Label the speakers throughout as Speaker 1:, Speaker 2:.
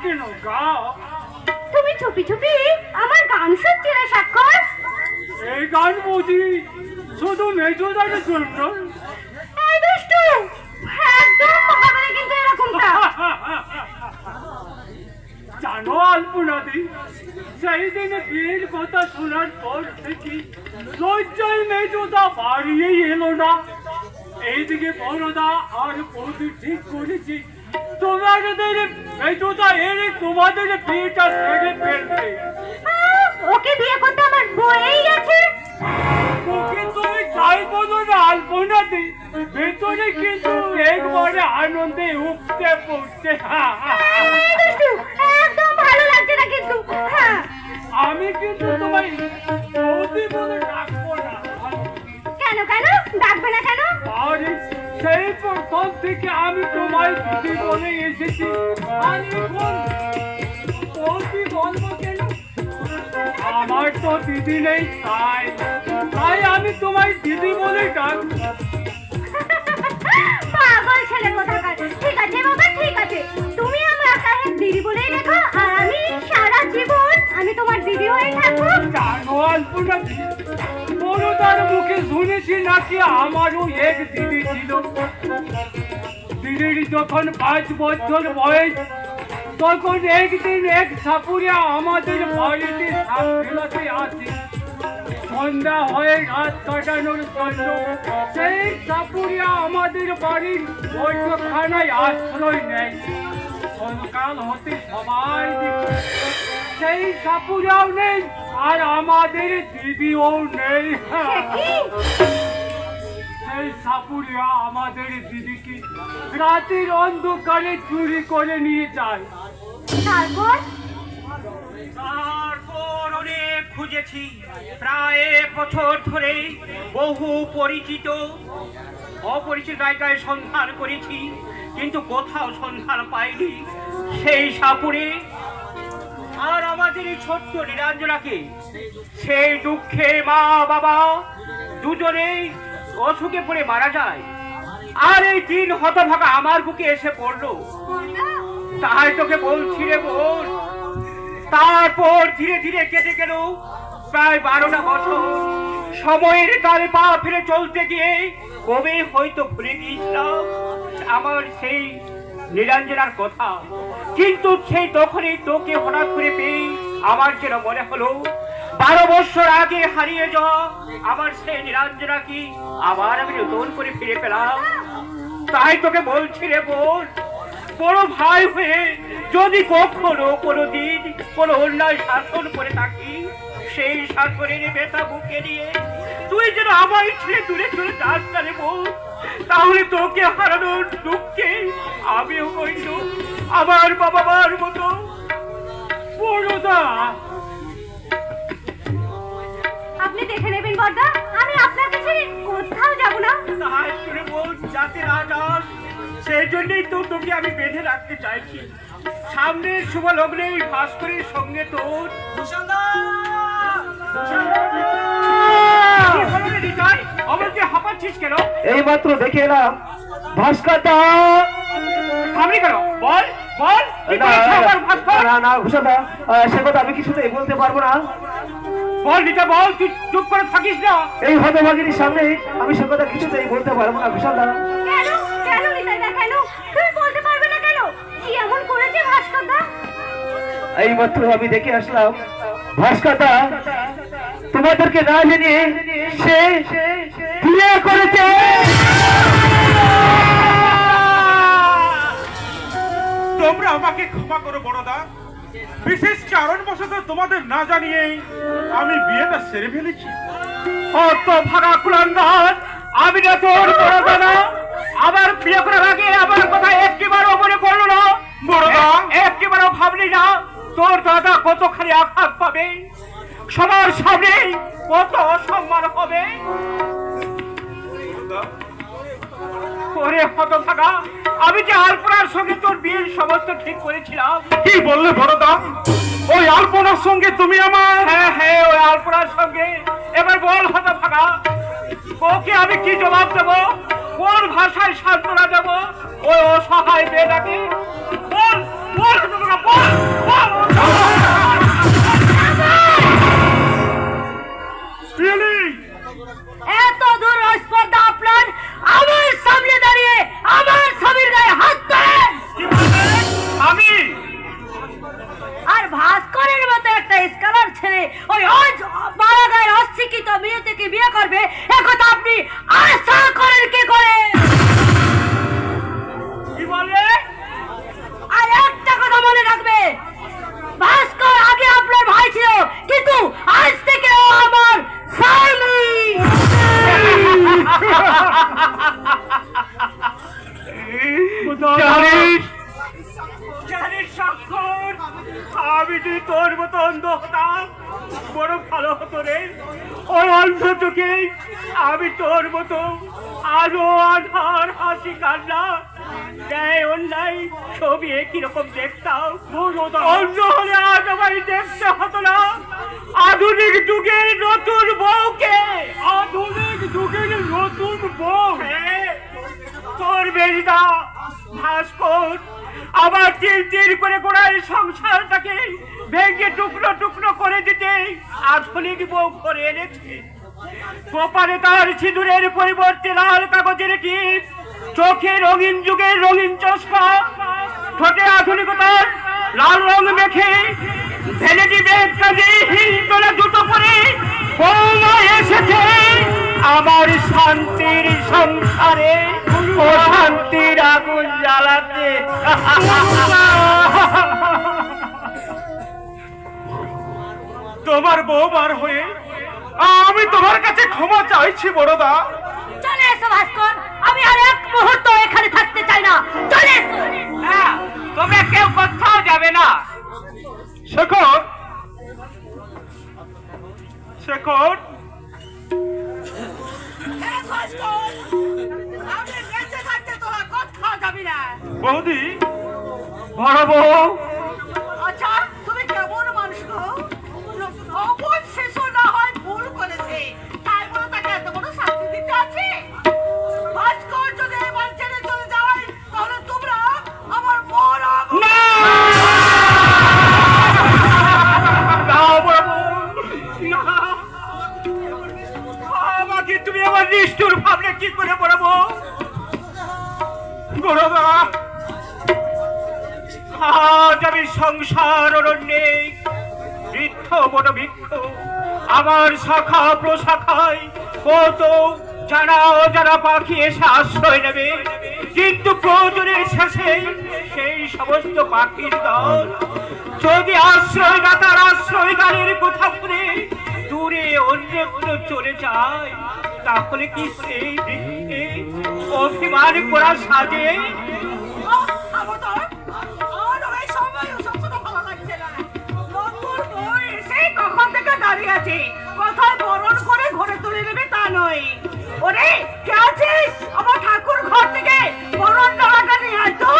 Speaker 1: কেন গাও।
Speaker 2: তুমি চুপি চুপি আমার গান শুনছিলে স্বাক্ষর?
Speaker 1: এই গান বুঝি শুধু মেজোদারের জন্য?
Speaker 2: এই দুষ্টু, একদম হবে না কিন্তু এরকমটা।
Speaker 1: জানো আলপনাদি, সেই দিনে বিয়ের কথা শোনার পর থেকে লজ্জায় মেজোদা বাড়িয়েই এলো না। এইদিকে বড়দা আর বৌদি ঠিক করেছি তোমাদের মেজোদা এলে তোমাদের বিয়েটা ছেড়ে ফেলবে।
Speaker 2: ওকে বিয়ে করতে আমার বয়েই গেছে।
Speaker 1: ওকে তুমি চাই বলো না আলপনাদি, ভেতরে কিন্তু একবারে আনন্দে উপচে পড়ছে।
Speaker 2: দুষ্টু, একদম ভালো লাগছে না কিন্তু।
Speaker 1: আমি কিন্তু তোমায় বৌদি বলে ডাকবো না।
Speaker 2: কেন কেন ডাকবে না কেন?
Speaker 1: আরে সেই প্রথম থেকে আমি তোমায় দিদি বলে এসেছি, আর এখন বৌদি বলবো কেন? আমার তো দিদি নেই, তাই তাই আমি তোমায় দিদি বলে ডাকবো।
Speaker 2: পাগল ছেলে কোথাকার। ঠিক আছে বাবা, ঠিক আছে, তুমি আমাকে দিদি বলেই রেখো, আর আমি সারা জীবন আমি তোমার দিদি হয়ে থাকবো।
Speaker 1: জানো আলপনাদি, বড়দার মুখে শুনেছি নাকি আমারও এক দিদি ছিল। দিদির যখন 5 বছর বয়স, তখন একদিন এক সাপুরিয়া আমাদের বাড়িতে সাপ ফেলাতে আসে। সন্ধ্যা হয়ে রাত কাটানোর জন্য সেই সাপুরিয়া আমাদের বাড়ির বৈঠকখানায় আশ্রয় নেয়। সকাল হতে সবাই সেই সাপুরিয়াও নেই, আর আমাদের দিদিও নেই। সেই সাপুরিয়া আমাদের দিদিকে রাতের অন্ধকারে চুরি করে নিয়ে যায়।
Speaker 2: তারপর
Speaker 3: তারপর অনেক খুঁজেছি, প্রায় 1 বছর ধরে বহু পরিচিত অপরিচিত জায়গায় সন্ধান করেছি, কিন্তু কোথাও সন্ধান পাইনি সেই সাপুরে। আর আমাদের এই ছোট্ট নীলাঞ্জনাকে সেই দুঃখে মা বাবা দুজনেই অসুখে পড়ে মারা যায়। আর এই দিন হতভাগা আমার বুকে এসে পড়লো। তাই তোকে বলছি রে বোন। তারপর ধীরে ধীরে কেটে গেল প্রায় 12টা বছর। সময়ের তালে পা ফিরে চলতে গিয়ে কবে হয়তো ভুলে গিয়েছিলাম আমার সেই নীলাঞ্জনার কথা। কিন্তু সেই তখনই তোকে হঠাৎ করে পেয়ে আমার যেন মনে হলো 12 বছর আগে হারিয়ে যাওয়া আমার সেই নীলাঞ্জনাকে আবার আমি নতুন করে ফিরে পেলাম। তাই তোকে বলছি রে বোন, বড় ভাই হয়ে যদি কখনো কোনোদিন কোনো অন্যায় শাসন করে থাকি, সেই শাসনের ব্যথা বুকে নিয়ে তুই যেন আমার ছেড়ে দূরে চলে যাস না রে বোন। তাহলে তোকে হারানোর দুঃখে আমিও কইল আমার বাবা মার মতো।
Speaker 1: বড়দা,
Speaker 2: আপনি দেখে নেবেন বড়দা, আমি আপনাকে ছেড়ে কোথাও যাব না।
Speaker 3: তাই করে বোন যাতে না যাস, সেই জন্যই তো তোকে আমি বেঁধে রাখতে চাইছি। সামনের শুভ লগ্নে ভাস্করের সঙ্গে তোর হাঁপাচ্ছিস কেন?
Speaker 4: এই মাত্র দেখে এলাম ভাস্করদা।
Speaker 3: থামলি কেন? বল বল, কি করেছে আমার ভাস্কর?
Speaker 4: না ঘোষাদা, সে কথা আমি কিছুতেই বলতে পারবো না।
Speaker 3: বল নিটা বল, তুই চুপ করে থাকিস না।
Speaker 4: এই হতভাগিনীর সামনে আমি সে কথা কিছুতেই বলতে পারবো না ঘোষাদা।
Speaker 2: কেন কেন নিতাইদা, কেন তুমি বলতে পারবে না কেন? কি এমন করেছে ভাস্করদা?
Speaker 4: এই মাত্র আমি দেখে আসলাম ভাস্করদা তোমাদেরকে না জানিয়ে সে বিয়ে করেছে।
Speaker 5: তোমরা আমাকে ক্ষমা করো বড়দা, বিশেষ কারণবশত তোমাদের না জানিয়ে আমি বিয়েটা সেরে ফেলেছি।
Speaker 3: অত ভাগা কুলান্দার, আমি না তোর বড়দা না। আবার বিয়ে করার আগে আমার কথা একটিবারও মনে পড়লো না?
Speaker 5: বড়দা,
Speaker 3: একটিবারও ভাবলি না তোর দাদা কতখানি আঘাত পাবে, সবার সামনে কত অসম্মান হবে? ওরে হতভাগা, আমি যে আলপনার সঙ্গে তোর বিয়ের সমস্ত ঠিক করেছিলাম।
Speaker 5: কি বললে বড়দা? ওই আলপনার সঙ্গে তুমি আমার?
Speaker 3: হ্যাঁ হ্যাঁ, ওই আলপনার সঙ্গে। এবার বল হতভাগা, ওকে আমি কি জবাব দেবো? কোন ভাষায় সান্ত্বনা দেবো ওই অসহায় মেয়েটাকে? বল বল। না, বল, বল।
Speaker 5: পিয়ালি,
Speaker 2: এত দূর স্পর্ধা আপনার আমার সামনে দাঁড়িয়ে আমার স্বামীর গায়ে হাত ধরেন
Speaker 3: কি বললেন? আমি
Speaker 2: আর ভাস্করের মতো একটা স্কলার ছেলে ওই বড় গায়ের অশিক্ষিত মেয়ে থেকে বিয়ে করবে একথা আপনি আশা করেন কি করে?
Speaker 3: কি বললে?
Speaker 2: আর একটা কথা মনে রাখবে, ভাস্কর আগে আপনার ভাই ছিল কিন্তু আজ থেকে ও আমার স্বামী।
Speaker 3: জানিস জানিস স্বাক্ষর, আমি যদি তোর মতো অন্ধ হতাম বড় ভালো হতো রে। ওই অন্ধ চোখে আমি তোর মতো আরো আধার হাসি কান্না ন্যায় অন্যায় ছবি কিরকম দেখতাম। অন্ধ হলে আজ আমায় দেখতে হতো না আধুনিক যুগের নতুন বউকে।
Speaker 1: আধুনিক যুগের নতুন বউ।
Speaker 3: হ্যাঁ, তোর বেরিদা ভাস্কর আবার তিল তিল করে গোড়ায় সংসারটাকে ভেঙে টুকরো টুকরো করে দিতে আধুনিক বউ করে এনেছে। কপালে তার সিঁদুরের পরিবর্তে লাল কাগজের টিপ, চোখে রঙিন যুগের রঙিন চশমা, ঠোঁটে আধুনিকতার লাল রং মেখে ভ্যানিটি ব্যাগ কাজে হিল তোলা জুতো পরে বৌমা এসেছে আমার শান্তির সংসারে ও শান্তির আগুন জ্বালাতে।
Speaker 5: তোমার বউবার হয়ে আমি তোমার কাছে ক্ষমা চাইছি বড়দা।
Speaker 2: চলে এসো ভাস্কর, আমি আর এক মুহূর্ত এখানে থাকতে চাই না। চলে এসো।
Speaker 3: হ্যাঁ, তোমরা কেউ কোথাও যাবে না।
Speaker 5: শেখর, শেখর,
Speaker 2: আমি বেঁচে থাকতে তোরা কোথাও যাবি না।
Speaker 5: বৌদি,
Speaker 3: বড় বউ,
Speaker 2: আচ্ছা তুমি কেমন মানুষ গো? অবুঝ শিশু না হয় ভুল করেছে, তাই বলে তাকে এত বড় শাস্তি দিতে আছে? ভাস্কর যদি এবার ছেড়ে চলে যায় তাহলে তোমরা আমার মরা
Speaker 3: না! না, বড় বউ, না। আমাকে তুমি আমার নিষ্ঠুর ভাবলে কি করে বড় বউ?
Speaker 5: বড়দা,
Speaker 3: আজ আমি সংসার অরণ্যে বৃদ্ধ বড় বৃক্ষ আমার শাখা প্রশাখায় কত জানা অজানা পাখি এসে আশ্রয় নেবে, কিন্তু প্রয়োজনের শেষে সেই সমস্ত পাখির দল যদি আশ্রয় দাতার আশ্রয় গানের কথা শুনে দূরে অন্যত্র চলে যায়, তাহলে কি সেই বৃক্ষে অভিমান করা সাজে?
Speaker 2: কোথায় বরণ করে ঘরে তুলে নেবে তা নয়। ওরে কে আছিস? আমার ঠাকুর ঘর থেকে বরণ ডালাটা নিয়ে আয় তো।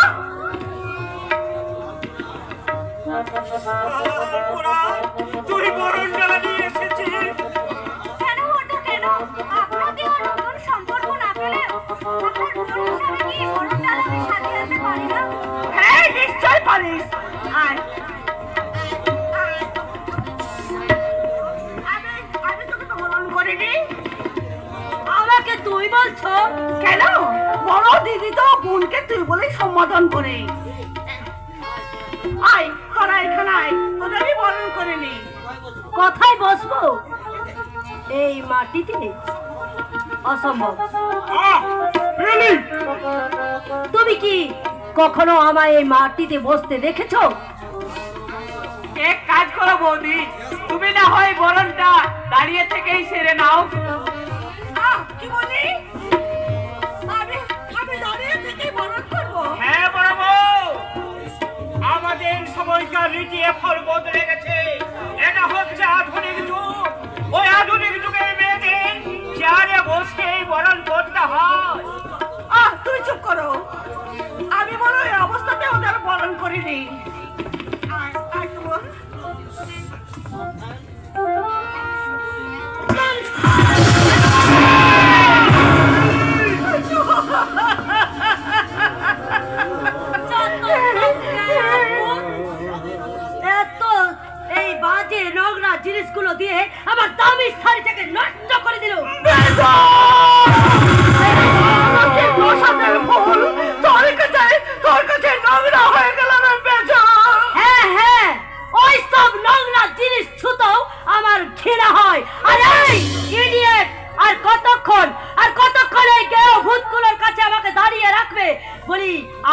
Speaker 3: তুই বরণ ডালা নিয়ে এসেছিস?
Speaker 2: কেন ওটা কেন? আপনাকে আর নতুন সম্পর্ক না পেলেও আপনার বোন হিসাবে কি বরণ ডালা আমি সাজিয়ে আনতে পারি না? হ্যাঁ নিশ্চয় পারিস। আয় আমি তোকে তো বরণ করিনি। আমাকে তুই বলছো কেন? বড় দিদি তো বোনকে তুই বলেই সম্বোধন করে। আয় তোরা এখানে আয়, তোদের আমি বরণ করে নি। কোথায় বসবো? এই মাটিতে? অসম্ভব।
Speaker 5: পিয়ালি,
Speaker 2: তুমি কি কখনো আমায় এই মাটিতে বসতে দেখেছো?
Speaker 3: এক কাজ করো বৌদি, তুমি না হয় বরণটা দাঁড়িয়ে থেকেই সেরে নাও।
Speaker 2: কি বলি? আমি দাঁড়িয়ে থেকেই বরণ করবো?
Speaker 3: হ্যাঁ বড় বউ, আমাদের সময়কার রীতি এখন বদলে গেছে। এটা হচ্ছে আধুনিক যুগ। ওই আধুনিক যুগের মেয়েদের চেয়ারে বসেই বরণ করতে হয়।
Speaker 2: তুই চুপ করো। আমি বলো এই অবস্থাতে ওদের বরণ করিনি।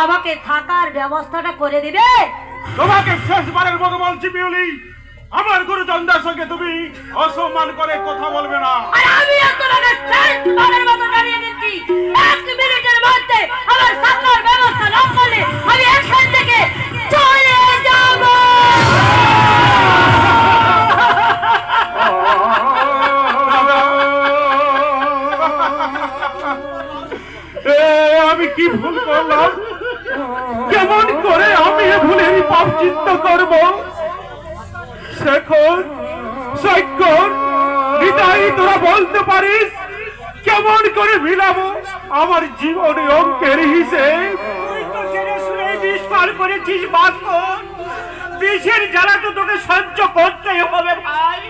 Speaker 2: আমাকে থাকার ব্যবস্থাটা করে দিবে।
Speaker 5: তোমাকে শেষবারের মতো বলছি পিউলি, আমার গুরুজনদের সঙ্গে তুমি অসম্মান করে কথা বলবে না।
Speaker 2: আর আমি তোমাকে শেষবারের মতো জানিয়ে দিচ্ছি, 1 মিনিটের মধ্যে আমার থাকার ব্যবস্থা না করলে আমি এখান থেকে চলে যাব।
Speaker 5: আমি কি ভুল করলাম? কেমন করে আমি এ ভুলের প্রায়শ্চিত্ত করব? শেখর, সৈকত, নিতাই, তোরা বলতে পারিস কেমন করে মিলাবো আমার জীবনে অঙ্কের হিসেব?
Speaker 3: তুই তো জেনে শুনে বিষ পার করেছিস ভাস্কর। বিষের জ্বালা তো তোকে সহ্য করতেই হবে ভাই।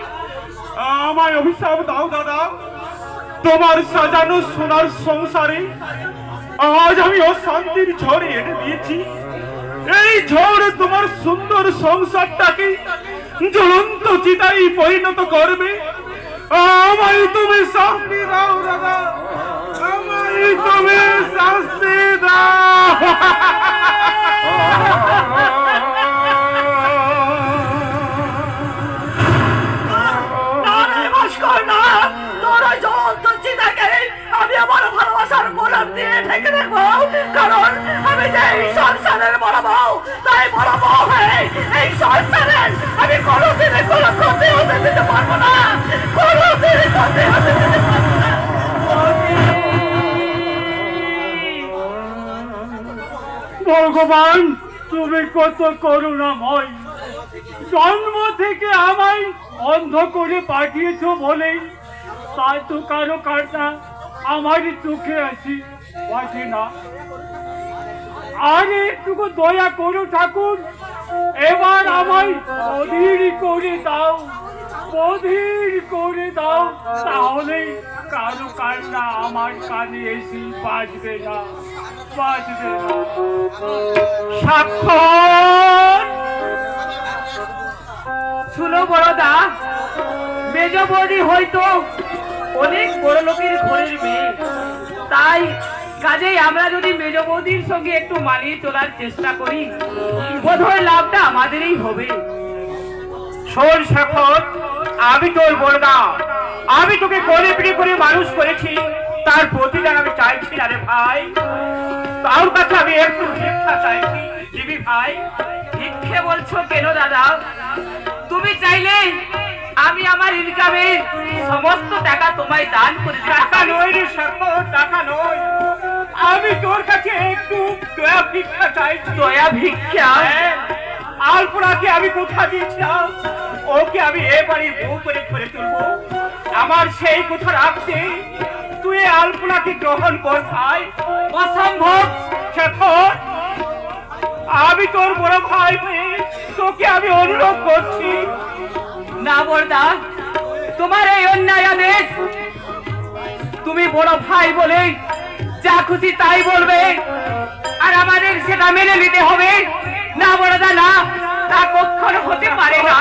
Speaker 5: আমায় অভিশাপ দাও দাদা, তোমার সাজানো সোনার সংসারে আজ আমি অশান্তির ঝড় এনে দিয়েছি। এই ঝড় তোমার সুন্দর সংসারটাকে জ্বলন্ত চিতায় পরিণত করবে। আমায় তুমি শাস্তি দাও দাদা, আমায় তুমি শাস্তি দাও।
Speaker 2: ভাস্কর না, তোর ওই জ্বলন্ত চিতাকে আমি আমার ভালোবাসার গোলাপ দিয়ে ঢেকে রাখবো। কারণ আমি যে এই সংসারের বড় বউ, তাই বড় বউ হয়ে এই সংসারের আমি কোনোদিনে কোনো ক্ষতি হতে দিতে পারবো না, কোনোদিনে ক্ষতি হতে দিতে পারবো না।
Speaker 1: ভগবান, তুমি কত করুণাময়। জন্ম থেকে আমায় অন্ধ করে পাঠিয়েছো বলে তাই তো কারো কাটা আমার চোখে আছি বাঁচে না। আর একটুকু দয়া করো ঠাকুর, এবার আমায় অধীর করে দাও, অধীর করে দাও, তাহলে কারো কান্না আমার কানে এসে বাজবে না, বাজবে না।
Speaker 3: স্বাক্ষর শুনো বড়দা, মেজ বৌদি হয়তো অনেক বড় লোকের ঘরের মেয়ে, তাই কাজেই আমরা যদি মেজ বৌদির সঙ্গে একটু মানিয়ে চলার চেষ্টা করি, বোধহয় লাভটা আমাদেরই হবে। শোন শেখর, আমি তোর বড়দা, আমি তোকে কোলে পিঠে করে মানুষ করেছি, তার প্রতিদান আমি চাইছি না রে ভাই। তার কাছে আমি একটু ভিক্ষা চাইছি, দিবি ভাই? ভিক্ষে বলছো কেন দাদা? তুমি চাইলে আমি আমার ইনকামের সমস্ত টাকা তোমায় দান করে দিই। টাকা নয় রে শেখর, টাকা নয়, আমি তোর কাছে একটু দয়া ভিক্ষা চাইছি। দয়া ভিক্ষা? আলপনাকে আমি কথা দিয়েছিলাম, ওকে আমি এ বাড়ির বউ করে করে তুলবো। আমার সেই কথা রাখতে তুই আলপনাকে গ্রহণ কর ভাই। অসম্ভব শেখর, আমি তোর বড় ভাই হয়ে তোকে আমি অনুরোধ করছি। না বড়দা, তোমার এই অন্যায় আদেশ, তুমি বড় ভাই বলে যা খুশি তাই বলবে, আর আমাদের সেটা মেনে নিতে হবে। না বড়দা না, তা কখনো হতে পারে না।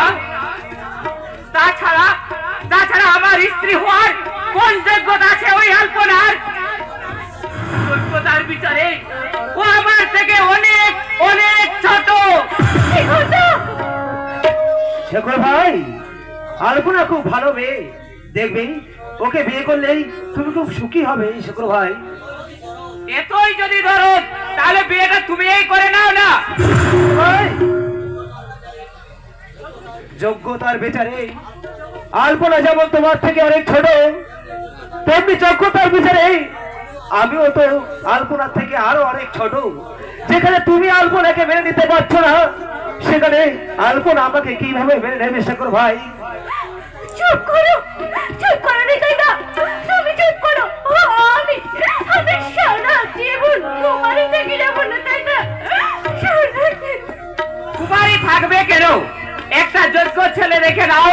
Speaker 3: তাছাড়া আমার স্ত্রী হওয়ার কোন যোগ্যতা আছে ওই আলপনার? যোগ্যতার বিচারে ও আমার থেকে অনেক অনেক ছোট।
Speaker 4: শেখর ভাই, আলপনা খুব ভালো মেয়ে, দেখবে ওকে বিয়ে করলেই তুমি খুব সুখী হবে শেখর ভাই।
Speaker 3: এতই যদি ধরো তাহলে বিয়েটা তুমিই করে নাও না।
Speaker 4: ভাই, যোগ্যতার বিচারে আলপনা যেমন তোমার থেকে অনেক ছোট, তেমনি যোগ্যতার বিচারে আমিও তো আলপনার থেকে আরো অনেক ছোট। যেখানে তুমি আলপনাকে মেনে নিতে পারছো না, সেখানে আলপনা আমাকে কিভাবে মেনে নেবে শেখর ভাই?
Speaker 2: চুপ করো, চুপ করো নিতাইদা, তুমি চুপ করো। আমি সারা জীবন তোমারই থেকে যাবো নিতাইদা,
Speaker 3: কুমারী থাকবে কেন? একটা যোগ্য ছেলে রেখে নাও,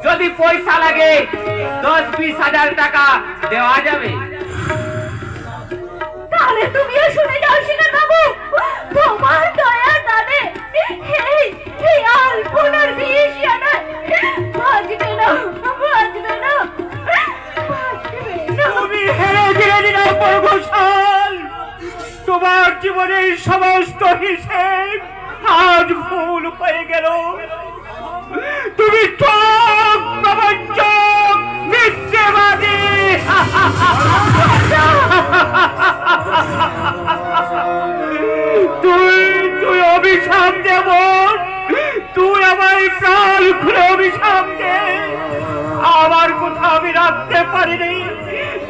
Speaker 3: যদি পয়সা লাগে 10-20 হাজার টাকা দেওয়া যাবে।
Speaker 2: তাহলে তুমিও শুনে যাও শিকার বাবু, তোমার দয়া দাদে এই আলপনার বিয়ে শিয়ানা বাজবে না, বাজবে না, বাজবে না।
Speaker 3: তুমি হেরে গেলে না পরগোসাল, তোমার আমার জীবনের সমস্ত হিসেব আজ ভুল হয়ে গেল। তুমি চোখ প্রবঞ্চক মিথ্যেবাদী। তুই অভিশাপ দেব, তুই আমার প্রাণ খুলে অভিশাপ দে। আমার কথা আমি রাখতে পারিনি,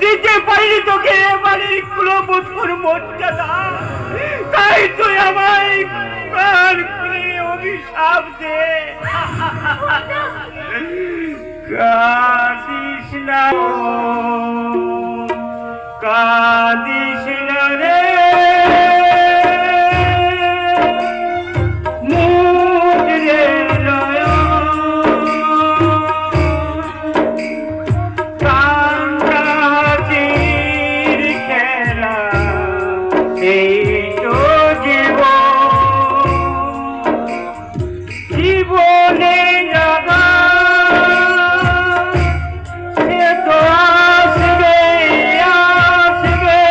Speaker 3: দিতে পারিনি তোকে বাড়ির কুলবধূর মর্যাদা, তাই তুই আমায় প্রাণ খুলে অভিশাপ দে। কাঁদিস না, কাঁদিস না রে, জীবনে যাবা সে তো আসবে আসবে,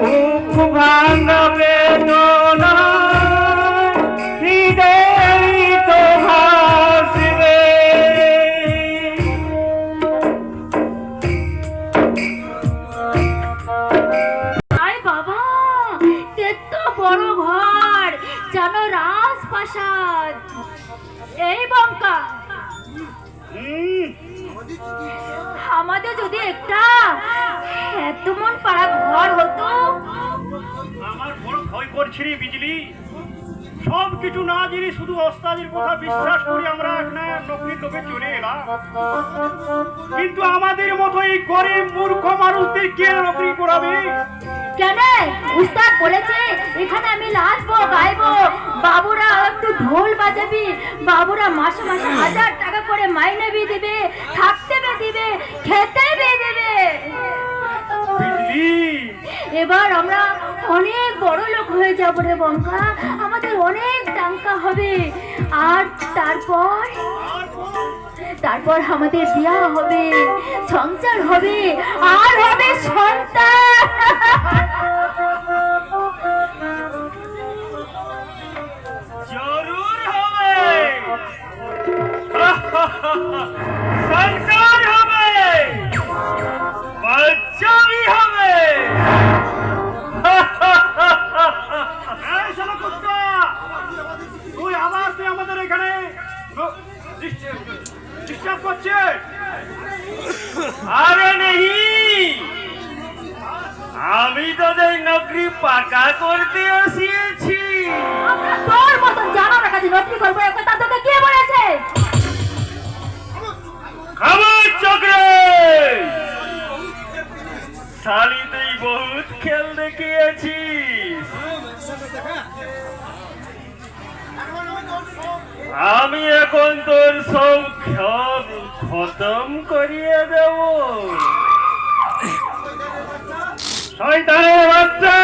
Speaker 3: বুক ভাঙা বেদনা হৃদয় তো ভাসবে।
Speaker 6: আয় বাবা, এত বড় ঘর যেন রাজপ্রাসাদ। এই বঙ্কা, আমাদের যদি একটা এত মন পাড়া ঘর হতো।
Speaker 3: আমার বড় ভয় করছে রে বিজলি। সব কিছু না জেনে শুধু ওস্তাদের কথা বিশ্বাস করে আমরা একটা নকরির লোকে চলে এলাম, কিন্তু আমাদের মতো এই গরিব মূর্খ মানুষদের কে নকরি করাবে?
Speaker 6: কেন উস্তাদ বলেছে এখানে আমি নাচবো গাইবো, বাবুরা একটু ঢোল বাজাবি, বাবুরা মাসে মাসে 1000 টাকা করে মাইনে বি দিবে, থাকতে বে দিবে, খেতে বে দেবে।
Speaker 3: বিজলি,
Speaker 6: এবার আমরা অনেক বড় লোক হয়ে যাব রে বঙ্কা, আমাদের অনেক টাকা হবে। আর তারপর আমাদের বিয়া হবে, সংসার হবে, আর হবে সন্তান।
Speaker 3: জরুর হবে, সংসার হবে, বাচ্চা भी হবে। এই শালা কুত্তা, তুই আমাদের এখানে ডিস্টার্ব করছিস? আরে নেই, আমি তোদের নকরি পাকা করতে আসিয়েছি।
Speaker 6: আমরা তোর মতন জানার কাছে নকরি করবো, একথা তোকে কে বলেছে?
Speaker 3: খাবার চক্রে শালি তুই বহুত খেল দেখিয়েছিস, আমি এখন তোর সব খেল খতম করিয়ে দেব। শয়তানের বাচ্চা,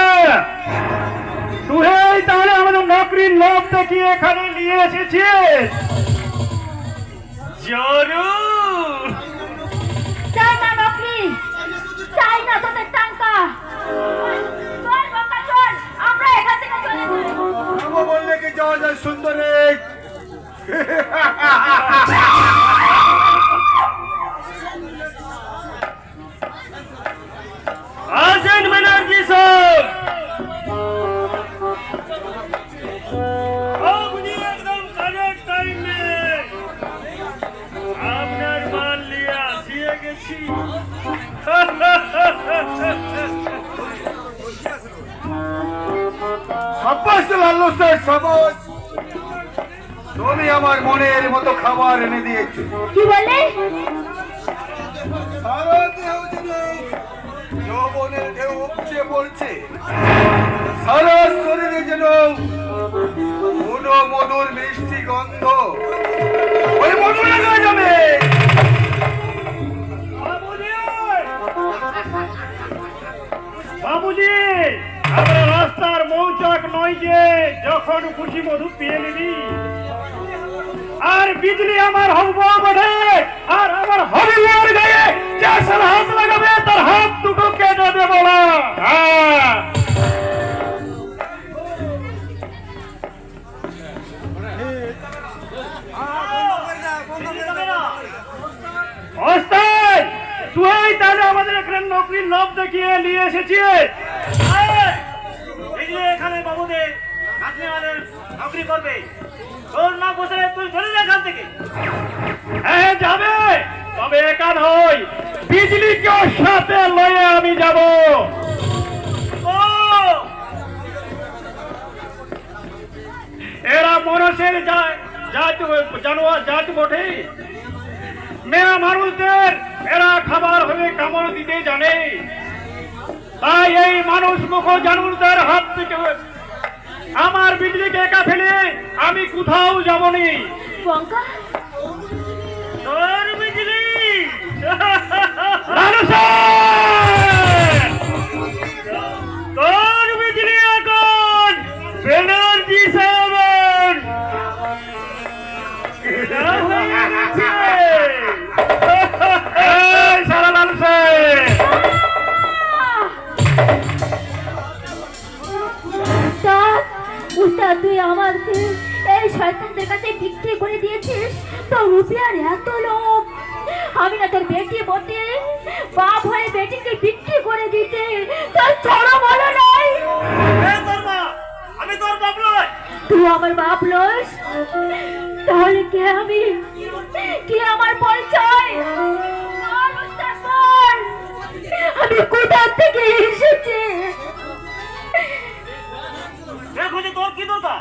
Speaker 3: তুই তাহলে আমাদের নকরির লোক দেখিয়ে এখানে নিয়ে এসেছিস? জরুর
Speaker 6: চাই না নকরি, চাই না তোদের টাকা। চল বাবা চল, আমরা এখান থেকে চলে যাই।
Speaker 5: বললে কি যাওয়া যায় সুন্দরে?
Speaker 3: আসেন ব্যানার্জি সব, আপনি একদম কারেক্ট টাইমে আপনার মাল নিয়ে আসিয়ে গেছি।
Speaker 5: সাব্বাস লাল্লু স্যার, সাব্বাস, তুমি আমার মনের মতো খাবার এনে দিয়েছো।
Speaker 6: কি বলে?
Speaker 5: সারা দেহ যেন যৌবনের ঢেউ উপচে পড়ছে, সারা শরীরে যেন কোনো মধুর মিষ্টি গন্ধ, ওই মধু লাগা যাবে।
Speaker 3: বাবুজি, আমরা রাস্তার মৌচাক নয় যে যখন খুশি মধু পেয়ে নিবি। আর বিজলি আমার হব বটে, আর আমার হবির গায়ে যে হাত লাগাবে তার হাত
Speaker 1: তাহলে আমাদের এখানে নকরির লোভ দেখিয়ে নিয়ে এসেছি? এখানে বাবুদের নাতনিমাদের নকরি করবে, তোর না বসে তুই চলে যা এখান থেকে। হ্যাঁ যাবে, তবে একা নয়, বিজলিকেও সাথে লয়ে আমি যাব। ও এরা মানুষের জানোয়ার জাত বটে, মেয়া মানুষদের এরা খাবার হয়ে কামড় দিতে জানে। তাই এই মানুষ মুখ জানুরদের হাত থেকে আমার বিজলিকে একা ফেলে আমি কোথাও যাবনি।
Speaker 6: পঙ্কা
Speaker 1: তোর বিজলি তোর বিজলি এখন ব্যানার্জি সাহেবের সারা লাল সাহেব।
Speaker 6: উস্তাদ তুই আমাকে এই শয়তানদের কাছে বিক্রি করে দিয়েছিস, তোর রুপিয়ার এত লোভ। আমি না তোর বেটি বটে, বাপ হয়ে বেটিকে বিক্রি করে দিতে তোর চরম হলো নাই।
Speaker 1: আমি তোর বাপ নয়।
Speaker 6: তুই আমার বাপ নস, তাহলে কে আমি, কি আমার পরিচয়? বল উস্তাদ বল, আমি কোথা থেকে এসেছি?
Speaker 1: দেখো যে তোর কি দরকার,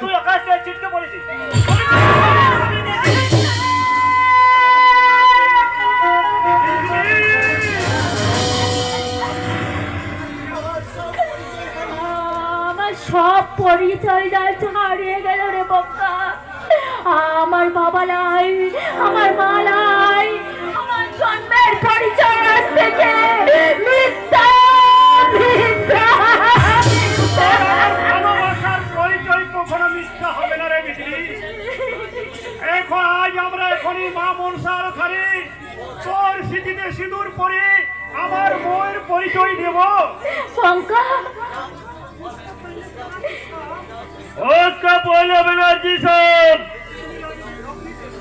Speaker 1: তুই আকাশ থেকে ছিটকে পড়েছিস।
Speaker 6: আমার সব পরিচয় হারিয়ে গেল রে বক্কা। আমার বাবা নাই, আমার মা নাই, আমার জন্মের পরিচয় আজ থেকে মিথ্যা, মিথ্যা।
Speaker 1: ভালোবাসার পরিচয় কখনো মিথ্যা হবে না রে বিজলি। এখন আজ আমরা এখনই মা মনসার ওখানে তোর স্মৃতিতে সিঁদুর পরে আমার বউয়ের পরিচয় দেব।
Speaker 6: শঙ্কা
Speaker 1: उसका बोलो बनर्जी साहब,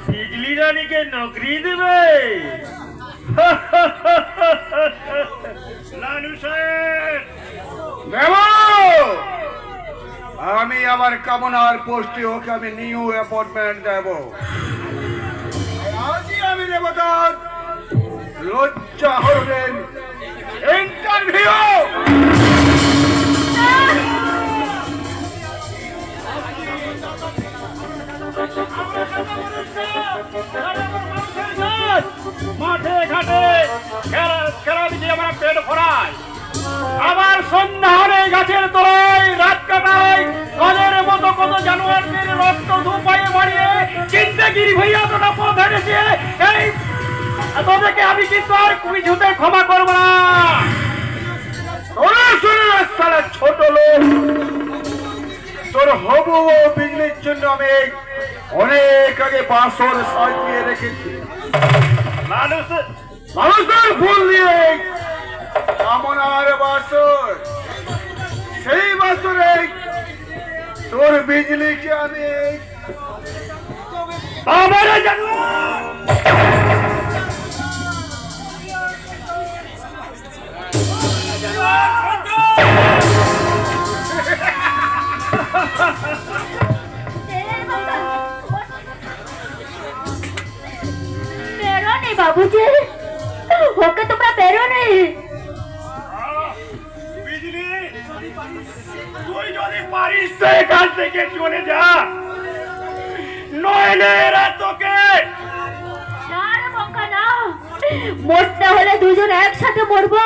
Speaker 1: बिजली रानी के नौकरी देवे। लालू साहेब
Speaker 7: আমি আমার কামনার পোস্টে ওকে আমি নিউ অ্যাপয়েন্টমেন্ট দেব। আজই আমি দেব তার লজ্জা হরণের ইন্টারভিউ।
Speaker 1: মাঠে ঘাটে খেলা দিকে আমার পেট ভরায়, আবার সন্ধ্যা হলে গাছের তলায় রাত কাটায়, কালের মতো কত জানোয়ারদের রক্ত ধুপায়ে মারিয়ে চিন্তাগিরি হইয়া তোরা পথ হেঁটেছে। এই তোদেরকে আমি কিন্তু আর কিছুতে ক্ষমা করব না।
Speaker 7: ওরা শুনে রাস্তাটা ছোট লোক, তোর হবু ও বিজলির জন্য আমি অনেক আগে বাসর সাজিয়ে রেখেছি। মানুষের ফুল দিয়ে কামনার বাসর, সেই বাসরে তোর বিজলিকে আমি
Speaker 1: আমার জানোয়ার
Speaker 6: বেরোনি বাবুজি, ওকে তোমরা বেরোনি।
Speaker 1: বিজলি, তুই যদি পারিস তো এখান থেকে চলে যা, নইলে এরা তোকে।
Speaker 6: না রে বঙ্কা না, মরতে হলে দুজন একসাথে মরবো,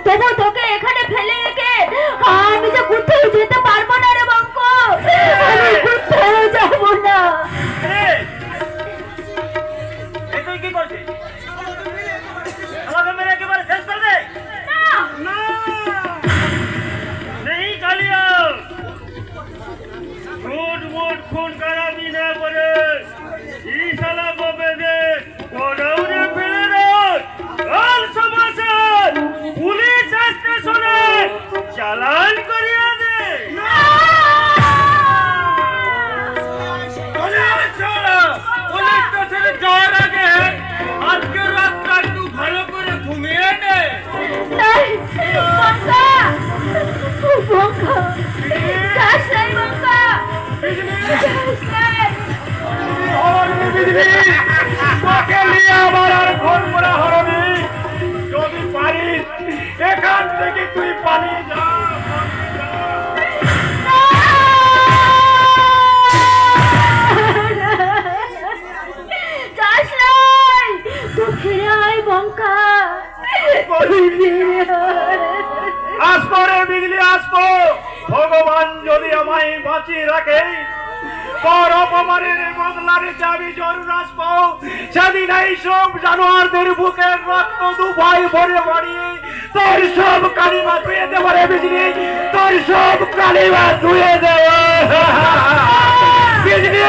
Speaker 6: তবু তোকে এখানে ফেলে রেখে আমি যে কোথাও যেতে পারবো না রে বঙ্ক, আমি কোথাও যাবো না।
Speaker 1: তুই কি করছিস? আমাকে মেরে একেবারে শেষ করে দে। না नहीं कालिया, झूठ मूठ खून खराबी ना करे, ई साला बबे दे गोडाउने फेले रे, काल समासे पुलिस स्टेशने चालान करिया दे। पुलिस स्टेशने जाने आगे
Speaker 7: তোকে নিয়ে আমার আর ঘর করা হয়নি। যদি পারিস এখান থেকে তুই পালিয়ে যা।
Speaker 6: যাস নাই, তুই ফিরে আয় বঙ্কা, ফিরে আয়।
Speaker 7: আসবো রে বিজলি, আসবো। ভগবান যদি আমায় বাঁচিয়ে রাখে, পর অপমানের বদলার যাবি জরুর আসবো। সেদিন এই সব জানোয়ারদের বুকের রক্ত দুভাই ভরে বাড়িয়ে তোর সব কালিমা ধুয়ে দেবো রে বিজলি, তোর সব কালিমা ধুয়ে দেব বিজলি।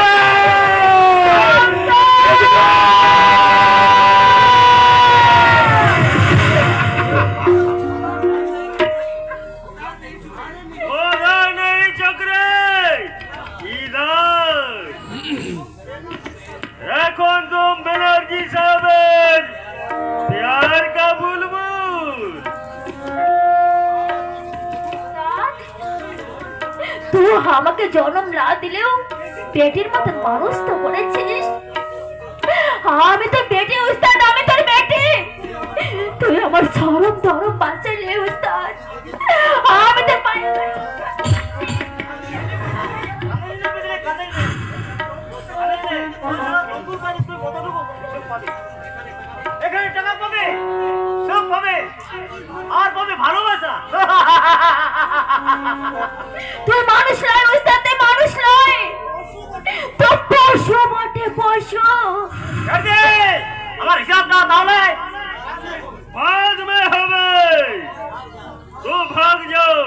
Speaker 7: এখন तुम बनर्जी साहब प्यार का बुलबुल।
Speaker 6: তুই আমাকে জন্ম না দিলেও পেটের মতন মানুষ তো করেছিস। আমি তো বেটি উস্তাদ, আমি তোর বেটি। তুই আমার সরম ধরম বাঁচালে উস্তাদ, আমি তোর পায়ে
Speaker 3: এখানে টাকা পাবে, সব পাবে, আর পাবে ভালোবাসা।
Speaker 6: তুই মানুষ নয় উস্তাদ, তুই মানুষ নয়, তো পশু বটে, পশু।
Speaker 3: আমার হিসাব না তাহলে
Speaker 7: बाद में হবে তো ভাগ যাও।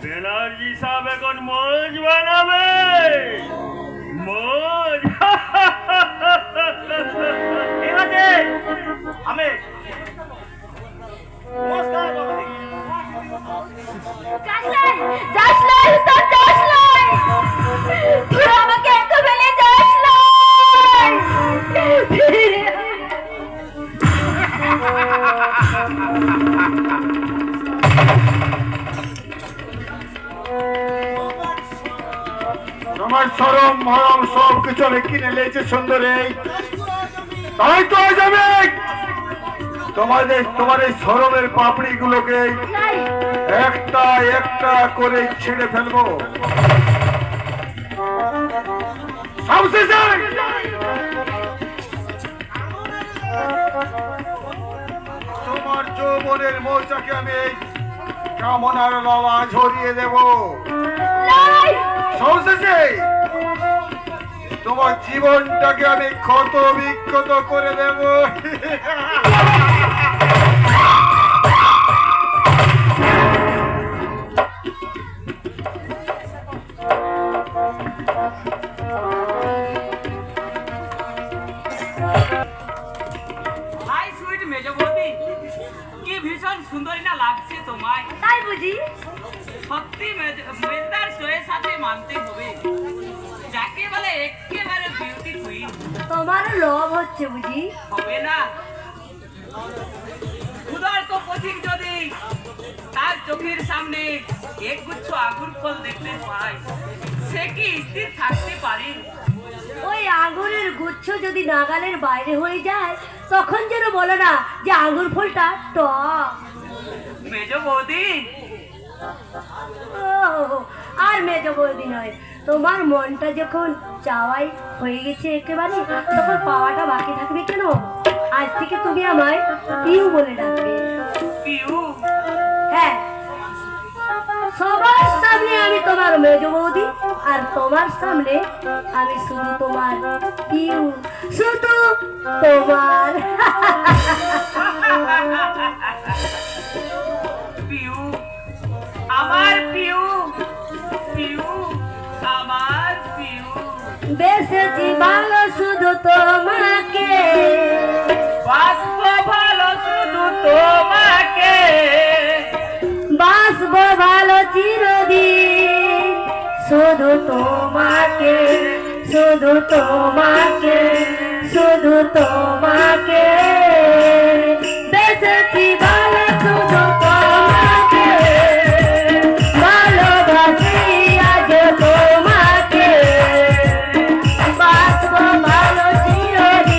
Speaker 7: বেনার্জি সাহেব এখন মজ বানাবে, মজ।
Speaker 3: ঠিক আছে, আমি নমস্কার বাবাজি।
Speaker 6: যাস নাই, যাস নাই উস্তাদ, যাস নাই। তুই আমাকে একা ফেলে যাস নাই, ফিরে আয়।
Speaker 7: তোমার সরম মরম সব কিছু আমি কিনে লেছে সুন্দরী, তাই তো আজ আমি তোমার এই সরমের পাপড়ি গুলোকে
Speaker 6: নাই,
Speaker 7: একটা একটা করে ছিঁড়ে ফেলবো। সবশেষে তোমার যৌবনের মৌচাকে আমি কামনার লালা ঝরিয়ে দেব।
Speaker 6: নাই।
Speaker 7: সবশেষে তোমার জীবনটাকে আমি ক্ষত বিক্ষত করে দেব।
Speaker 3: হাই সুইট মেজো বৌদি, কি ভীষণ সুন্দরী না লাগছে তোমায়।
Speaker 6: তাই বুঝি?
Speaker 3: সত্যি মেজদার শোয়ের সাথে মানতে হবে, যাকে বলে একেবারে বিউটি কুইন।
Speaker 6: তোমারও লোভ হচ্ছে বুঝি?
Speaker 3: হবে না, ক্ষুধার্ত পথিক যদি তার চোখের সামনে এক গুচ্ছ আগুন ফল দেখতে পায়, সে কি স্থির থাকতে পারে?
Speaker 6: ওই আঙ্গুরের গুচ্ছ যদি নাগালের বাইরে হয়ে যায়, তখন যেন বলো না যে আঙ্গুর ফলটা টক।
Speaker 3: মেজো বৌদি,
Speaker 6: ও, আর মেজ বৌদি নয়, তোমার মনটা যখন চাওয়াই হয়ে গেছে একেবারে, তখন পাওয়াটা বাকি থাকবে কেন? আজ থেকে তুমি আমায় পিউ বলে ডাকবে।
Speaker 3: পিউ?
Speaker 6: হ্যাঁ, সবার সামনে আমি তোমার মেজ বৌদি, আর তোমার সামনে আমি শুধু তোমার পিউ, শুধু তোমার।
Speaker 3: পিউ, আমার পিউ, পিউ, আমার পিউ।
Speaker 6: বেসেছি ভালো শুধু তোমাকে,
Speaker 3: বাসবো ভালো শুধু তোমাকে,
Speaker 6: বাসবো ভালো চিরদিন শুধু তোমাকে, শুধু তোমাকে, শুধু তোমাকে। বেসেছি ভালো শুধু তোমাকে, ভালোবাসি আজ তোমাকে, বাসবো ভালো চিরদিন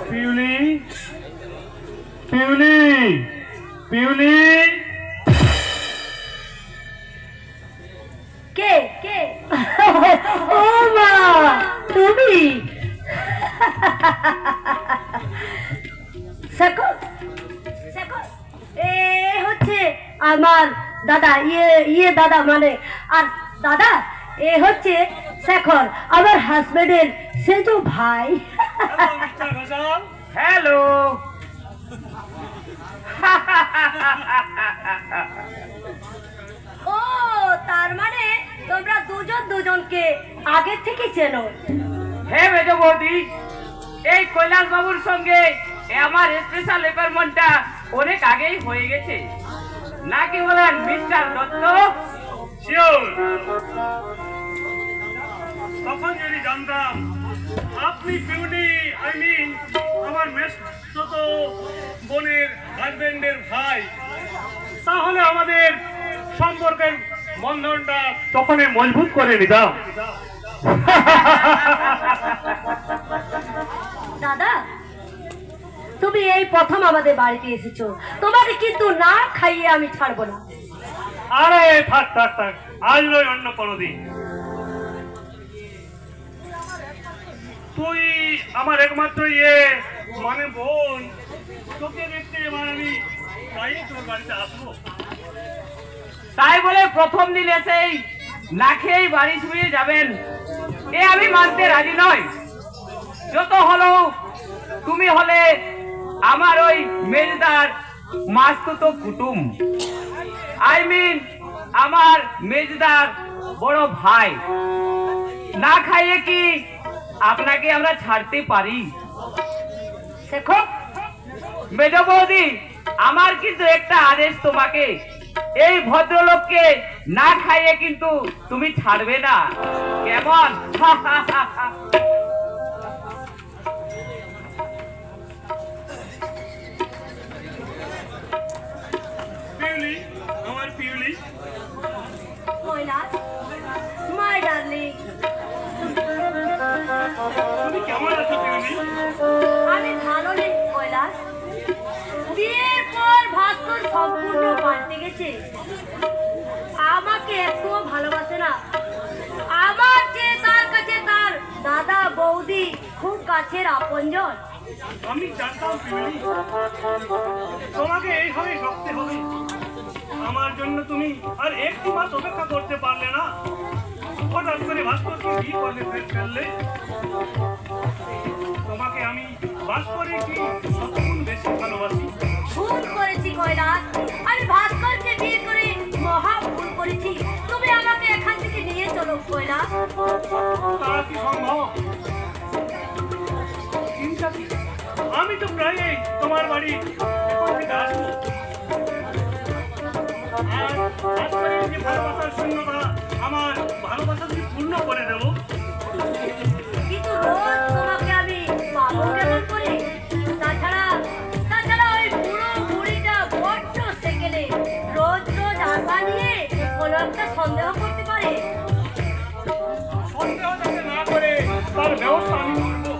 Speaker 7: পিউলি, পিউলি, পিউলি।
Speaker 6: কে কে ও মা, তুমি? শেখর, শেখর, এ হচ্ছে আমার দাদা, ইয়ে দাদা মানে, আর দাদা এ হচ্ছে শেখর, আমার হাজবেন্ডের সেজো ভাই।
Speaker 1: Mister Ghoshal,
Speaker 3: hello.
Speaker 6: ও, তার মানে তোমরা দুজন দুজনকে আগে থেকে চেনো।
Speaker 3: হ্যাঁ মেজ বৌদি, এই কৈলাস বাবুর সঙ্গে আমার স্পেশাল অ্যাপয়েন্টমেন্টটা অনেক আগেই হয়ে গেছে, নাকি বলেন মিস্টার দত্ত?
Speaker 1: শিওর। তখন যদি জানতাম আপনি পিউলি, আই মিন আমার মেসত বোনের হাজবেন্ডের ভাই, তাহলে আমাদের সম্পর্কের বন্ধনটা তখনই মজবুত করে নিতাম।
Speaker 6: দাদা, তুমি এই প্রথম আমাদের বাড়িতে এসেছো, তোমাকে কিন্তু না খাইয়ে আমি ছাড়বো না।
Speaker 1: আরে থাক থাক থাক, আজ নয় অন্য কোনোদিন। তুই আমার একমাত্র ইয়ে মানে বোন, তোকে দেখতে এবার আমি তাই তোর বাড়িতে আসবো।
Speaker 3: তাই বলে প্রথম দিন এসেই না খেয়েই বাড়ি শুয়ে যাবেন, এ আমি মানতে রাজি নই। যত হলো তুমি হলে আমার ওই মেজদার মাসতুতো কুটুম, আই মিন আমার মেজদার বড় ভাই। না খাইয়ে কি আপনাকে আমরা ছাড়তে পারি?
Speaker 6: শেখো,
Speaker 3: মেজ বৌদি, আমার কিন্তু একটা আদেশ তোমাকে, এই ভদ্রলোককে না খাইয়ে কিন্তু তুমি ছাড়বে না, কেমন?
Speaker 1: পিউলি, আমার পিউলি,
Speaker 6: কৈলাস, মাই ডার্লিং,
Speaker 1: তুমি কেমন আছো পিউলি?
Speaker 6: আমি ভালো নেই কৈলাস। বিয়ের পর ভাস্কর সম্পূর্ণ পাল্টে গেছে, আমাকে একটুও ভালোবাসে না। আমার চেয়ে তার কাছে তার দাদা বৌদি খুব কাছের আপনজন।
Speaker 1: আমি জানতাম পিউলি, তোমাকে এইভাবে ভাবতে হবে। আমার জন্য তুমি আর একটু মাস অপেক্ষা করতে পারলে না? হঠাৎ করে ভাস্করকে বিয়ে করে ফেললে। তোমাকে আমি ভাস্করের কি সবগুণ বেশি ভালোবাসি।
Speaker 6: ভুল করেছি কৈলাস, আমি ভাস্করকে বিয়ে করে মহা ভুল করেছি। তুমি আমাকে এখান থেকে নিয়ে চলো কৈলাস।
Speaker 1: তা কি সম্ভব? চিন্তা কি? আমি তো প্রায়ই তোমার বাড়ি এখন থেকে আসবো। আর ভাস্করের যে ভালোবাসার শূন্যতা, আমার ভালোবাসা কি পূর্ণ করে দেবো।
Speaker 6: কিন্তু রোজ তোমাকে আমি পাবো কেমন করে? তাছাড়া ওই বুড়ো বুড়িটা বড্ড সেকেলে, রোজ রোজ আশা নিয়ে কোনো একটা সন্দেহ করতে পারে।
Speaker 1: সন্দেহ যাতে না করে তার ব্যবস্থা আমি করবো।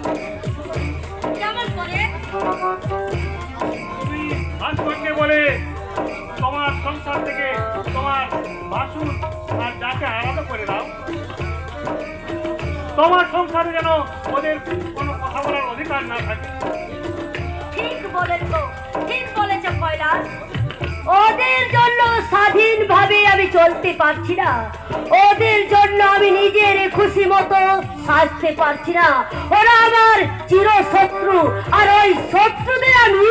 Speaker 6: কেমন করে?
Speaker 1: তুমি ভাস্করকে বলে তোমার সংসার থেকে তোমার বাসুর আর যাকে আলাদা করে দাও। তোমার সংসারে যেন ওদের কোনো কথা বলার অধিকার না থাকে।
Speaker 6: ঠিক বলেছ কৈলাস। ওদের জন্য স্বাধীনভাবে আমি চলতে পারছি না, ওদের জন্য আমি নিজের খুশি মতো সাজতে পারছি না। ওরা আমার চিরশত্রু, আর ওই শত্রুদের আমি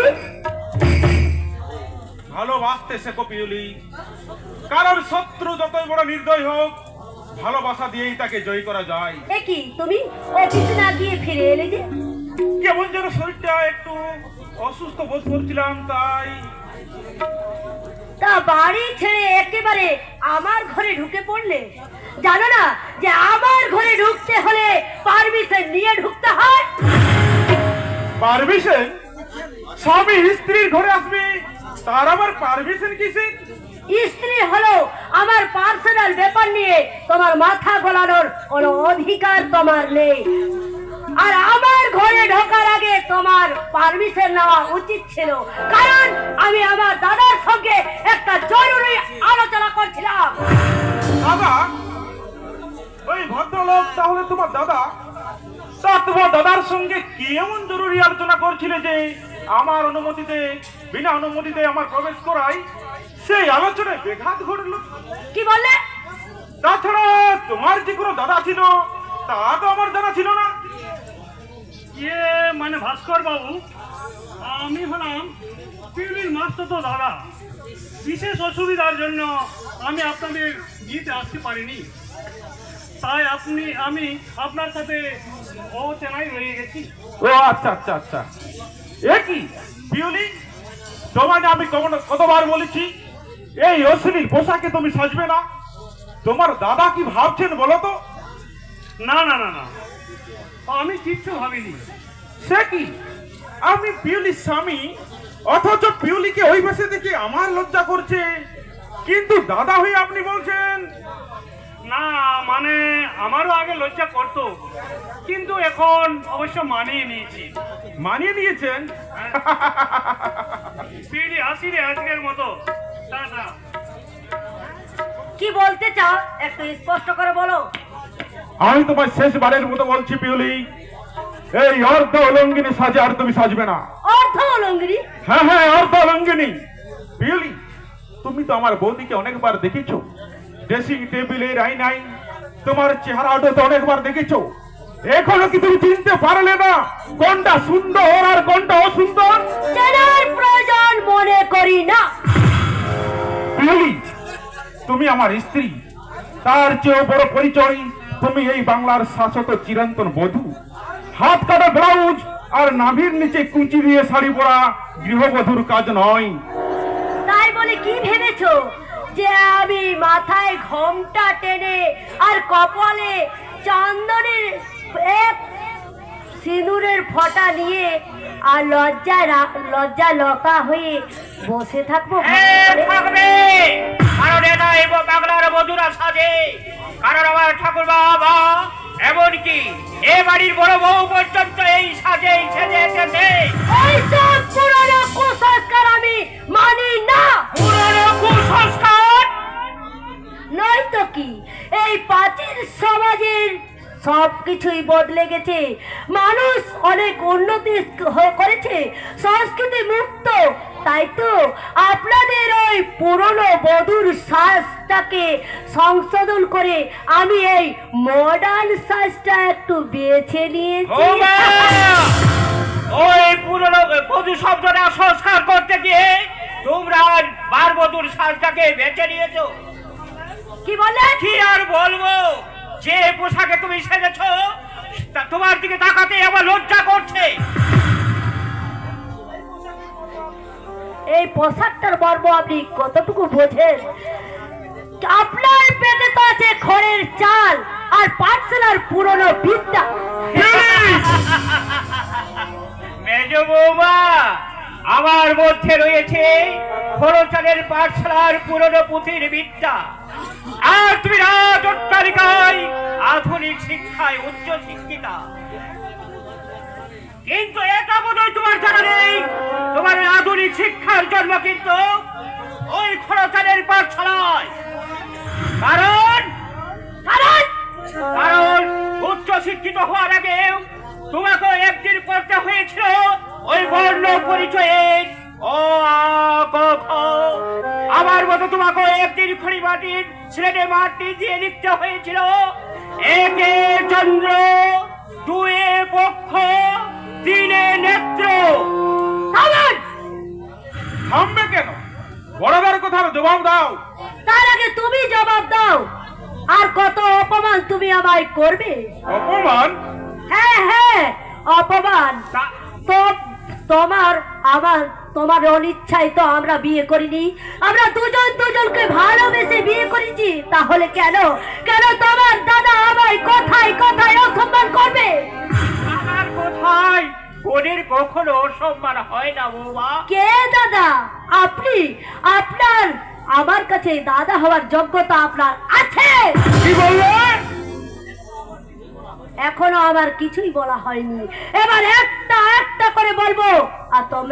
Speaker 5: ভালোবাসতে শেখো পিউলি, কারণ শত্রু যতই বড় নির্দয় হোক, ভালোবাসা দিয়েই তাকে জয় করা যায়।
Speaker 6: কি তুমি অফিসে না গিয়ে ফিরে এলে যে?
Speaker 5: কেমন যেন শরীরটা একটু অসুস্থ বোধ করছিলাম, তাই।
Speaker 6: তা বাড়ি ছেড়ে একেবারে আমার ঘরে ঢুকে পড়লে? জানো না যে আমার ঘরে ঢুকতে হলে পারমিশন নিয়ে ঢুকতে হয়?
Speaker 5: পারমিশন? স্বামী স্ত্রীর ঘরে আসবে, তার আবার পারমিশন কিসের?
Speaker 6: স্ত্রী হলো আমার পার্সোনাল ব্যাপার নিয়ে তোমার মাথা গলানোর কোনো অধিকার তোমার নেই। আর আমার ঘরে ঢোকার আগে তোমার
Speaker 2: পারমিশন নেওয়া উচিত ছিল, কারণ আমি আমার দাদার সঙ্গে একটা জরুরি আলোচনা করছিলাম।
Speaker 5: দাদা, ওই ভদ্রলোক তাহলে তোমার দাদা? তা তোমার দাদার সঙ্গে কি এমন জরুরি আলোচনা করছিলে যে আমার অনুমতিতে, বিনা অনুমতিতে আমার প্রবেশ করাই সেই আলোচনায় ব্যাঘাত ঘটলো?
Speaker 2: কি বললে?
Speaker 5: তাছাড়া তোমার যে কোনো দাদা ছিল তা তো আমার জানা ছিল না।
Speaker 1: ইয়ে মানে ভাস্কর বাবু, আমি হলাম পিউলির মাস্টার তো দাদা। বিশেষ অসুবিধার জন্য আমি আপনাদের দিতে আসতে পারিনি, তাই আমি আপনার সাথে অচেনাই রয়ে গেছি।
Speaker 5: ও আচ্ছা আচ্ছা আচ্ছা, এ কি পিউলি, তোমাকে আমি কতবার বলেছি এই অশ্লীল পোশাকে তুমি সাজবে না? তোমার দাদা কি ভাবছেন বলো তো?
Speaker 1: না না না না, আমি কিচ্ছু ভাবিনি।
Speaker 5: সে কি, আমি পিউলির স্বামী, অথচ পিউলিকে ওই বেশে দেখে আমার লজ্জা করছে, কিন্তু দাদা হয়ে আপনি বলছেন?
Speaker 1: না মানে আমারও আগে লজ্জা করতো, কিন্তু এখন অবশ্য মানিয়ে নিয়েছি।
Speaker 5: মানিয়ে নিয়েছেন?
Speaker 1: পিউলি আসি রে আজকের মতো, টাটা।
Speaker 2: কি বলতে চাও একটু স্পষ্ট করে বলো।
Speaker 5: আমি তোমায় শেষবারের মতো বলছি পিউলি, এই অর্ধ অলঙ্গিনী সাজে আর তুমি সাজবে না।
Speaker 2: অর্ধ অলঙ্গিনী?
Speaker 5: হ্যাঁ হ্যাঁ, অর্ধ অলঙ্গিনী। পিউলি, তুমি তো আমার বৌদিকে অনেকবার দেখেছো ড্রেসিং টেবিলের আয়নায়, তোমার চেহারাটা তো অনেকবার দেখেছো, এখনো কি তুমি চিনতে পারলে না কোনটা সুন্দর আর কোনটা অসুন্দর?
Speaker 2: চেনার প্রয়োজন মনে করি না।
Speaker 5: পিউলি, তুমি আমার স্ত্রী, তার চেয়েও বড় পরিচয় তুমি এই বাংলার শাশ্বত চিরন্তন বধূ। হাত কাটা ব্লাউজ আর নাভির নিচে কুচি দিয়ে শাড়ি পরা গৃহবধূর কাজ নয়।
Speaker 2: তাই বলে কি ভেবেছো যে আমি মাথায় ঘোমটা টেনে আর কপালে চন্দনের এক সিঁদুরের ফোঁটা নিয়ে আর লজ্জা লকা হয়ে বসে থাকবো?
Speaker 3: থাকবে, কারণ এটা এই বাংলার বধুরা সাজে, কারণ আমার ঠাকুর বাবা এমনকি এ বাড়ির বড় বউ পর্যন্ত এই সাজে সেজে এসেছে।
Speaker 2: এইসব পুরনো কুসংস্কার আমি মানি না।
Speaker 3: পুরনো কুসংস্কার
Speaker 2: নয়তো কি, এই প্রাচীন সমাজের সবকিছুই বদলে গেছে, মানুষ অনেক উন্নতি করেছে, সংস্কৃতি মুক্ত, তাই তো আপনাদের ওই পুরনো বধূর সাজটাকে সংশোধন করে আমি এই মডার্ন সাজটা একটু বেছে নিয়েছি।
Speaker 3: ওই পুরনো বধূ শব্দটা সংস্কার করতে গিয়ে তোমরা বার বধূর সাজটাকে বেছে নিয়েছো।
Speaker 2: কি বলে?
Speaker 3: কি আর বলবো, যে পোশাকে তুমি সেজেছো তা তোমার দিকে তাকাতে আমার লজ্জা করছে।
Speaker 2: এই পোশাকটার মর্ম আপনি কতটুকু বোঝেন? আপনার পেটে তো আছে খড়ের চাল আর পাঠশালার পুরনো বিদ্যা।
Speaker 3: মেজ বৌমা, আমার মধ্যে রয়েছে খরচালের পাঠশালার পুরনো পুঁথির বিদ্যা, আর তুমি রাজ অট্টালিকায় আধুনিক শিক্ষায় উচ্চ শিক্ষিতা। কিন্তু এটা বোধহয় তোমার জানা নেই, তোমার আধুনিক শিক্ষার জন্ম কিন্তু ওই খরচালের পাঠশালায়। কারণ কারণ কারণ উচ্চ শিক্ষিত হওয়ার আগে তোমাকে একদিন পড়তে হয়েছিল ওই বর্ণ পরিচয়ের ও আ ক খ। আমার মতো তোমাকে একদিন খড়ি মাটির ছেড়ে মাটি দিয়ে লিখতে হয়েছিল একে চন্দ্র, দুয়ে পক্ষ, তিনে নেত্র।
Speaker 5: থামবে কেন? বড়দার কথার জবাব দাও।
Speaker 2: তার আগে তুমি জবাব দাও, আর কত অপমান তুমি আমায় করবে?
Speaker 5: অপমান?
Speaker 2: হ্যাঁ হ্যাঁ, অপমান। তো তোমার অনিচ্ছায় তো আমরা বিয়ে করিনি, আমরা দুজনকে ভালোবেসে বিয়ে করেছি। তাহলে কেন তোমার দাদা আমায় কথায় কথায় অসম্মান করবে?
Speaker 3: আমার কোথায় বোনের কখনো অসম্মান হয় না বৌমা।
Speaker 2: কে দাদা? আপনি? আমার কাছে দাদা হওয়ার যোগ্যতা আপনার আছে?
Speaker 5: কি বললে?
Speaker 2: এখনো আমার কিছুই বলা হয়নি, এবার একটা করে বলবো।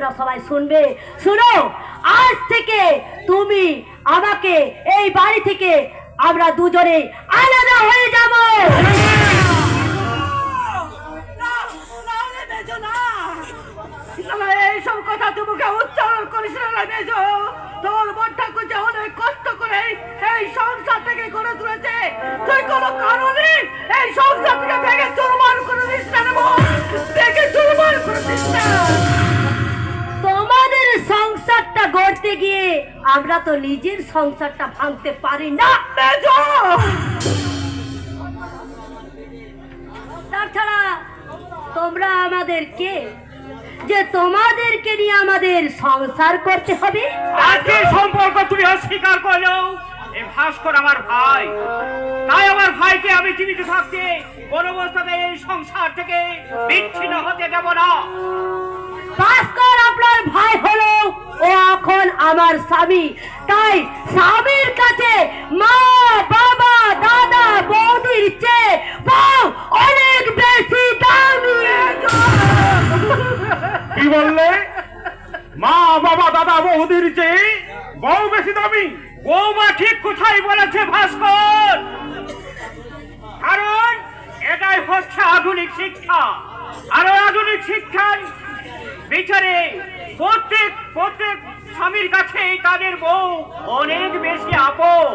Speaker 6: তোমরা সবাই শুনবে। শুনো, আজ থেকে তুমি আমাকে এই বাড়ি থেকে আমরা দুজনে আলাদা হয়ে যাব।
Speaker 2: এইসব কথা তোমাকে উচ্চারণ করিস না মেজো। তোর বোন ঠাকুর যে অনেক কষ্ট করে এই সংসার থেকে গড়ে তুলেছে, তুই কোনো কারণে এই সংসার থেকে ভেঙে চুরমার করে দিস না রে বোন, ভেঙে চুরমার করে দিস না।
Speaker 6: তোমাদের সংসারটা গড়তে গিয়ে আমরা তো নিজের সংসারটা ভাঙতে পারি না
Speaker 2: মেজো।
Speaker 6: তাছাড়া তোমরা আমাদের কে যে তোমাদেরকে নিয়ে আমাদের সংসার করতে হবে?
Speaker 3: আজকের সম্পর্ক তুমি অস্বীকার করলো। এই ভাস্কর আমার ভাই, তাই আমার ভাইকে আমি জীবিত থাকতে কোনো অবস্থাতে এই সংসার থেকে বিচ্ছিন্ন হতে দেব না।
Speaker 6: ভাস্কর আপনার ভাই হলো, ও এখন আমার স্বামী, তাই স্বামীর কাছে মা বাবা দাদা বৌদির চেয়ে বউ অনেক বেশি দামি।
Speaker 5: কি বললে? মা বাবা দাদা বৌদির চেয়ে বউ বেশি দামি?
Speaker 3: বৌমা ঠিক কোথায় বলেছে ভাস্কর, কারণ এটাই হচ্ছে আধুনিক শিক্ষা। আর ওই আধুনিক শিক্ষায় বিচারে প্রত্যেক প্রত্যেক স্বামীর কাছেই তাদের বউ অনেক বেশি আপন।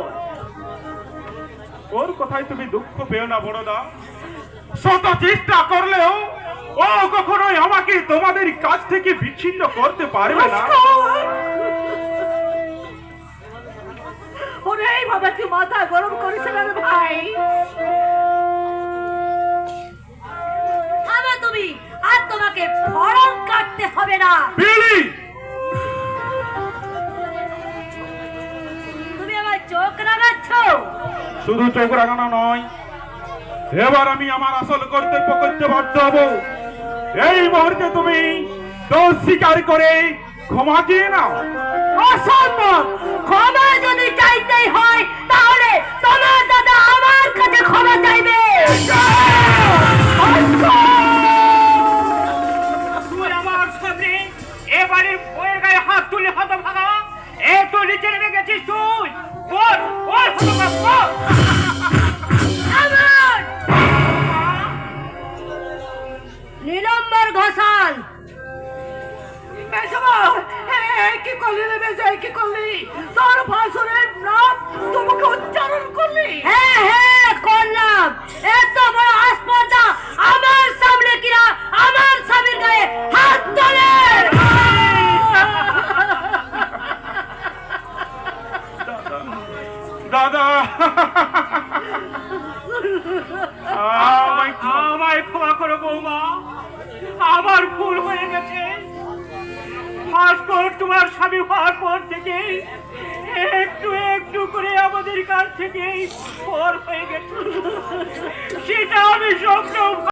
Speaker 5: ওর কথায় তুমি দুঃখ পেও না বড়দা, শত চেষ্টা করলেও ও কখনোই আমাকে তোমাদের কাছ থেকে বিচ্ছিন্ন করতে পারবে না।
Speaker 2: ওরে এইভাবে তুই মাথা গরম করিস না রে ভাই।
Speaker 6: থামো তুমি, আর তোমাকে ফরম কাটতে হবে না।
Speaker 5: বিলি,
Speaker 6: তুমি আমার চোখ রাগাচ্ছ।
Speaker 5: শুধু চোখ রাগানো নয়, এবার আমি আমার আসল কর্তব্য করতে বাধ্য হব। এই মুহূর্তে তুমি দোষ স্বীকার করে ক্ষমা চেয়ে নাও।
Speaker 6: অসম্ভব! ক্ষমা যদি চাইতেই হয় তাহলে তোমার দাদা আমার কাছে ক্ষমা চাইবে।
Speaker 3: তুই আমার সামনে এবারে বইয়ের গায়ে হাত তুলে হতভাগা, এ তো নিচে নেমে গেছিস তুই। বল বল হতভাগা।
Speaker 6: আমার নীলম্বর ঘোষাল,
Speaker 2: মেজো, কি করলি রে মেজো, কি করলি? তোর ভাসুরের নাম তোমাকে উচ্চারণ করলি?
Speaker 6: হ্যাঁ হ্যাঁ করলাম। এত বড় আসপর্দা আমার সামনে কিনা আমার স্বামীর গায়ে হাত তোলে।
Speaker 5: দাদা,
Speaker 3: আমায় ক্ষমা করো বৌমা, আমার ভুল হয়ে গেছে। ভাস্কর তোমার স্বামী হওয়ার পর থেকে একটু একটু করে আমাদের কাছ থেকে পর হয়ে গেছে, সেটা আমি স্বপ্ন